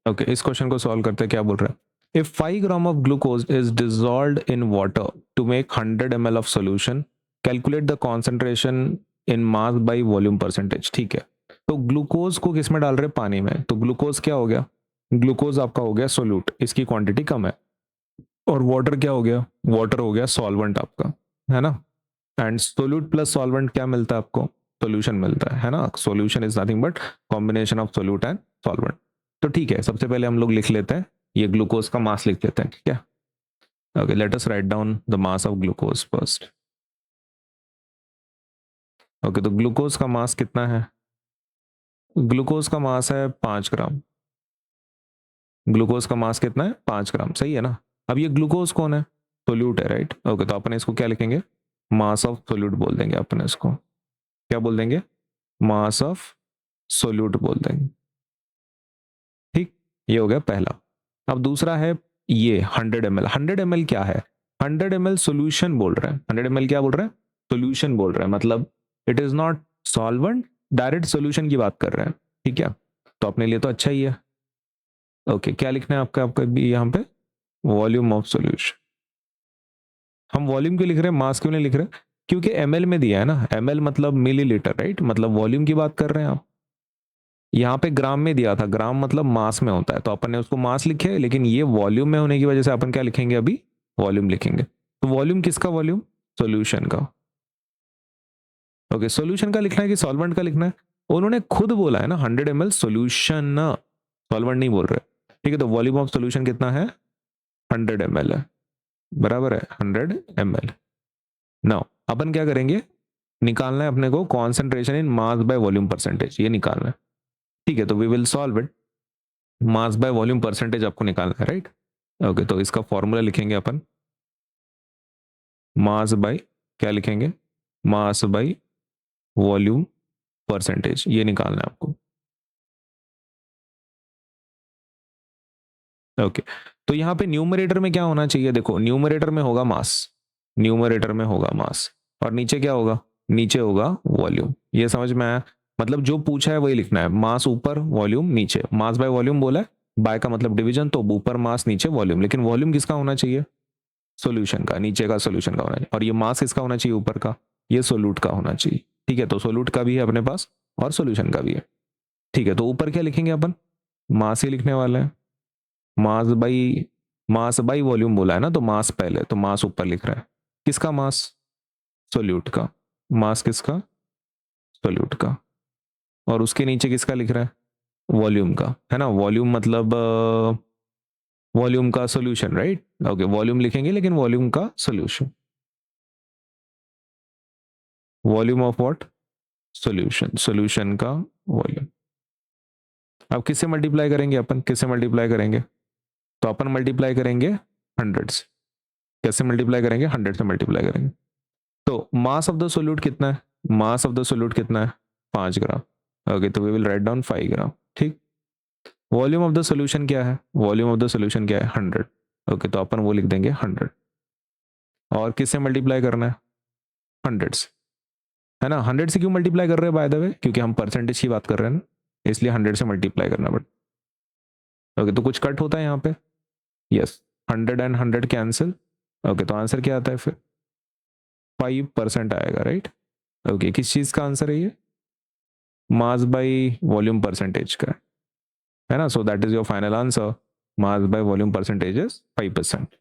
Okay, इस question को solve करते हैं। क्या बोल रहा है, if 5 gram of glucose is dissolved in water to make 100 ml of solution, calculate the concentration in mass by volume percentage. ठीक है, तो ग्लूकोज को किस में डाल रहे हैं, पानी में। तो ग्लूकोज क्या हो गया, ग्लूकोज आपका हो गया सोल्यूट, इसकी क्वांटिटी कम है। और वाटर क्या हो गया, वाटर हो गया सॉल्वेंट आपका, है ना। एंड सोल्यूट प्लस सॉल्वेंट क्या मिलता है आपको, सोल्यूशन मिलता है ना। Solution is nothing but combination of solute and solvent. तो ठीक है, सबसे पहले हम लोग लिख लेते हैं ये ग्लूकोज का मास लिख लेते हैं, ठीक है। Okay, let us write down the mass of glucose first. Okay, तो ग्लूकोज का मास कितना है, ग्लूकोज का मास है 5 ग्राम। ग्लूकोज का मास कितना है, 5 ग्राम, सही है ना। अब ये ग्लूकोज कौन है, सोल्यूट है, राइट। ओके, तो अपन इसको क्या लिखेंगे, मास ऑफ सोल्यूट बोल देंगे अपन इसको। क्या बोल देंगे, मास ऑफ सोल्यूट बोल देंगे। ठीक, ये हो गया पहला। अब दूसरा है ये 100 ml। 100 ml क्या है, 100 ml सोल्यूशन बोल रहे हैं। 100 ml क्या बोल रहे हैं, सोल्यूशन बोल रहे हैं, मतलब it is not solvent, direct solution की बात कर रहे हैं। ठीक है, तो अपने लिए तो अच्छा ही है। ओके, क्या लिखना है आपका, आपका भी यहाँ पे वॉल्यूम ऑफ सोल्यूशन। हम वॉल्यूम क्यों लिख रहे हैं, मास क्यों नहीं लिख रहे, क्योंकि ml में दिया है ना, ml मतलब मिलीलीटर, राइट, मतलब वॉल्यूम की बात कर रहे हैं आप। यहाँ पे ग्राम में दिया था, ग्राम मतलब मास में होता है, तो अपन ने उसको मास लिखे, लेकिन ये वॉल्यूम में होने की वजह से अपन क्या लिखेंगे, अभी वॉल्यूम लिखेंगे। तो वॉल्यूम किसका, वॉल्यूम सॉल्यूशन का। ओके, सॉल्यूशन का लिखना है कि सॉल्वेंट का लिखना है, उन्होंने खुद बोला है ना 100 ml सॉल्यूशन, सॉल्वेंट नहीं बोल रहे। ठीक है, तो वॉल्यूम ऑफ सॉल्यूशन कितना है, 100 ml है, बराबर है 100 ml। नाउ अपन क्या करेंगे, निकालना है अपने को concentration in mass by volume percentage, ये निकालना है। ठीक है, तो we will solve it. Mass by volume percentage आपको निकालना है, राइट। ओके, तो इसका फॉर्मूला लिखेंगे अपन, मास बाय, क्या लिखेंगे, मास बाय वॉल्यूम परसेंटेज, ये निकालना है आपको। ओके, तो यहाँ पे न्यूमरेटर में क्या होना चाहिए, देखो न्यूमरेटर में होगा मास, न्यूमरेटर में होगा मास, और नीचे क्या होगा, नीचे होगा वॉल्यूम। ये समझ में आया, मतलब जो पूछा है वही लिखना है, मास ऊपर वॉल्यूम नीचे। मास बाय वॉल्यूम बोला है, बाय का मतलब डिवीजन, तो ऊपर मास नीचे वॉल्यूम, लेकिन वॉल्यूम किसका होना चाहिए, सॉल्यूशन का, नीचे का सॉल्यूशन का होना चाहिए। और ये मास किसका होना चाहिए, ऊपर का, ये सोल्यूट का होना चाहिए। ठीक है, तो सोल्यूट का भी है अपने पास और सॉल्यूशन का भी है। ठीक है, तो ऊपर क्या लिखेंगे अपन, मास ही लिखने वाले हैं। Mass by, mass by volume बोला है ना, तो मास पहले, तो मास ऊपर लिख रहा है, किसका मास, सोल्यूट का। मास किसका, सोल्यूट का। और उसके नीचे किसका लिख रहा है, वॉल्यूम का, है ना। वॉल्यूम मतलब वॉल्यूम का सॉल्यूशन, राइट। ओके, वॉल्यूम लिखेंगे लेकिन वॉल्यूम का solution, volume of what, solution, solution का वॉल्यूम। अब किससे मल्टीप्लाई करेंगे अपन, किससे मल्टीप्लाई करेंगे, तो अपन मल्टीप्लाई करेंगे 100 से। कैसे मल्टीप्लाई करेंगे, 100 से मल्टीप्लाई करेंगे। तो मास ऑफ द सोल्यूट कितना है, मास ऑफ द सोल्यूट कितना है, 5 ग्राम। ओके, तो वी विल राइट डाउन 5 ग्राम। ठीक, वॉल्यूम ऑफ द सोल्यूशन क्या है, वॉल्यूम ऑफ द सोल्यूशन क्या है, 100। ओके, तो अपन वो लिख देंगे 100। और किससे मल्टीप्लाई करना है, 100 से, है ना। 100 से क्यों मल्टीप्लाई कर रहे हैं बाय द वे, क्योंकि हम परसेंटेज की बात कर रहे हैं ना, इसलिए 100 से मल्टीप्लाई करना पड़ता। ओके, तो कुछ कट होता है यहाँ पे, यस, 100 एंड 100 कैंसिल। ओके, तो आंसर क्या आता है फिर, 5% आएगा, राइट। ओके, किस चीज़ का आंसर है ये, मास बाई वॉल्यूम परसेंटेज का, है ना। So that is your final answer, mass by volume percentage is 5%।